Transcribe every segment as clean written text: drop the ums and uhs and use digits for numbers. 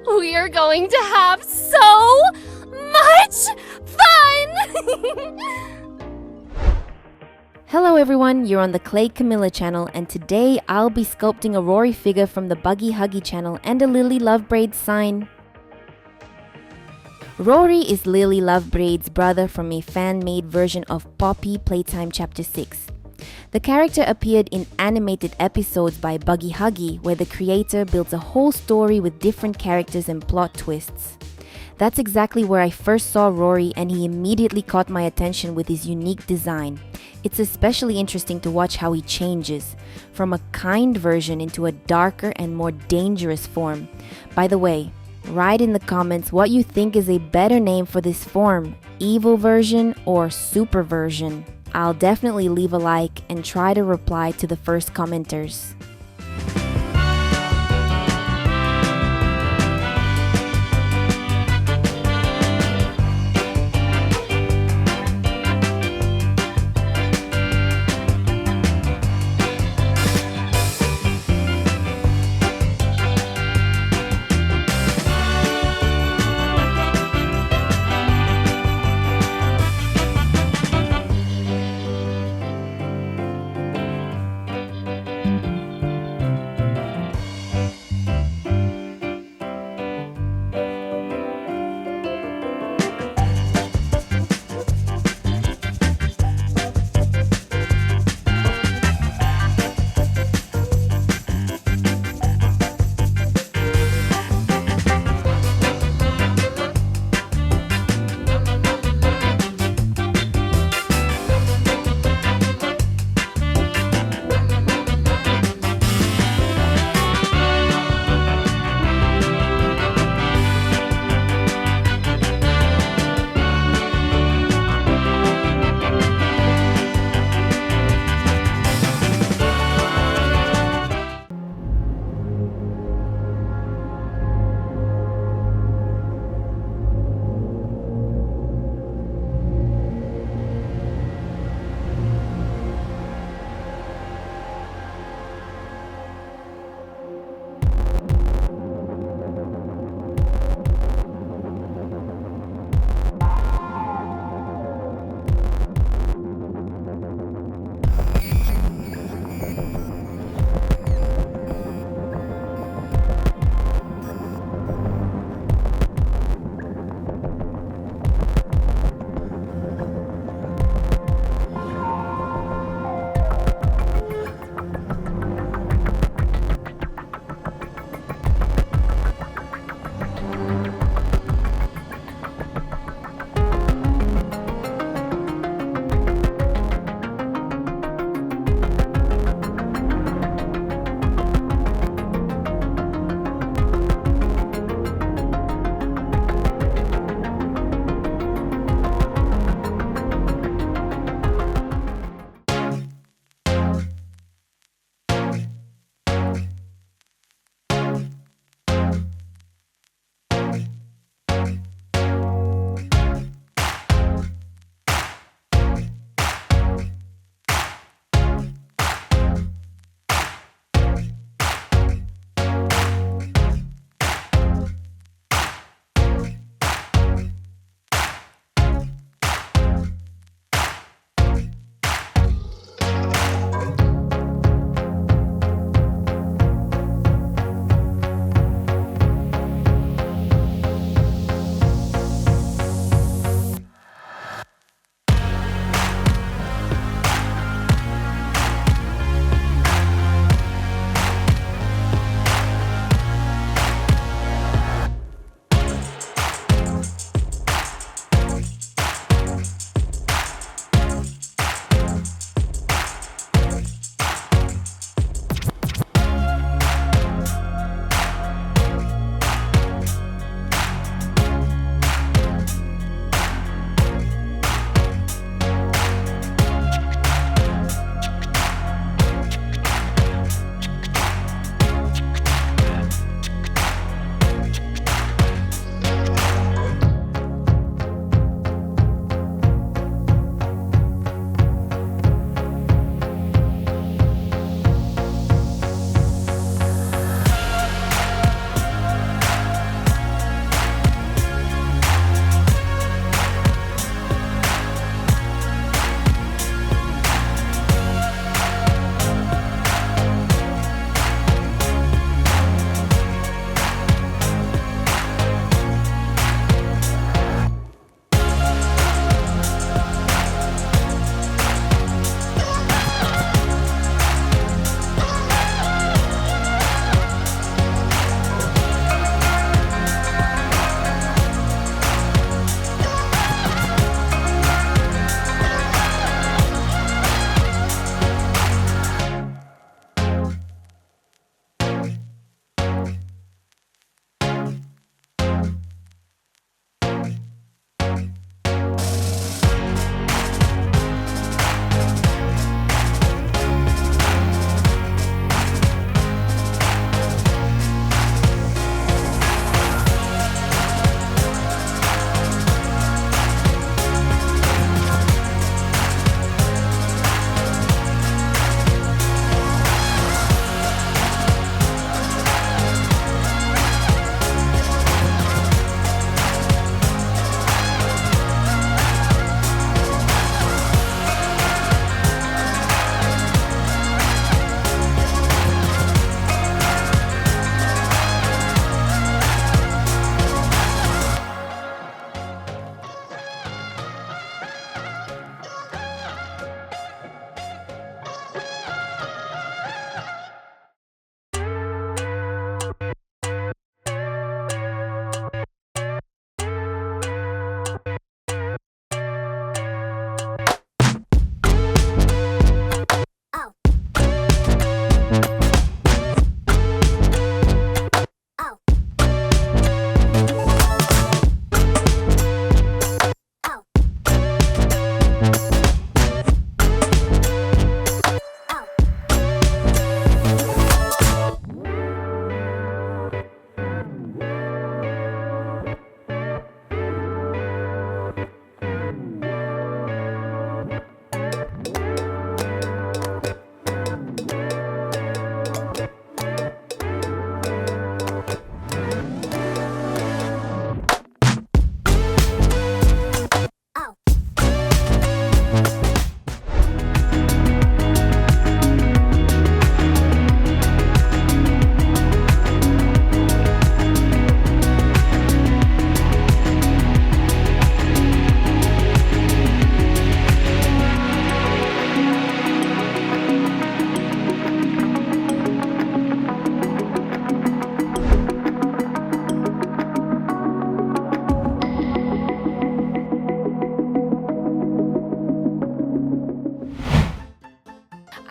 We are going to have so much fun! Hello everyone, you're on the Clay Camilla channel, and today I'll be sculpting a Rory figure from the Buggy Huggy channel and a Lily Lovebraids sign. Rory is Lily Lovebraids' brother from a fan-made version of Poppy Playtime Chapter 6. The character appeared in animated episodes by Buggy Huggy, where the creator builds a whole story with different characters and plot twists. That's exactly where I first saw Rory, and he immediately caught my attention with his unique design. It's especially interesting to watch how he changes, from a kind version into a darker and more dangerous form. By the way, write in the comments what you think is a better name for this form, evil version or super version. I'll definitely leave a like and try to reply to the first commenters.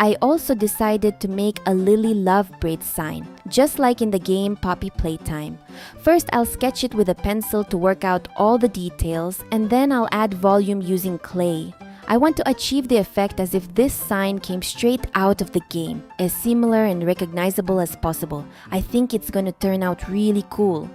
I also decided to make a Lily Lovebraids sign, just like in the game Poppy Playtime. First, I'll sketch it with a pencil to work out all the details, and then I'll add volume using clay. I want to achieve the effect as if this sign came straight out of the game, as similar and recognizable as possible. I think it's gonna turn out really cool.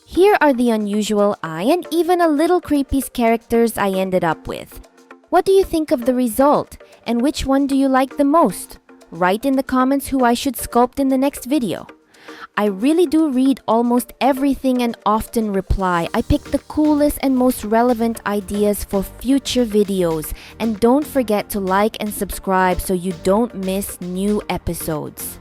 Here are the unusual eye and even a little creepy characters I ended up with. What do you think of the result? And which one do you like the most? Write in the comments who I should sculpt in the next video. I really do read almost everything and often reply. I pick the coolest and most relevant ideas for future videos. And don't forget to like and subscribe so you don't miss new episodes.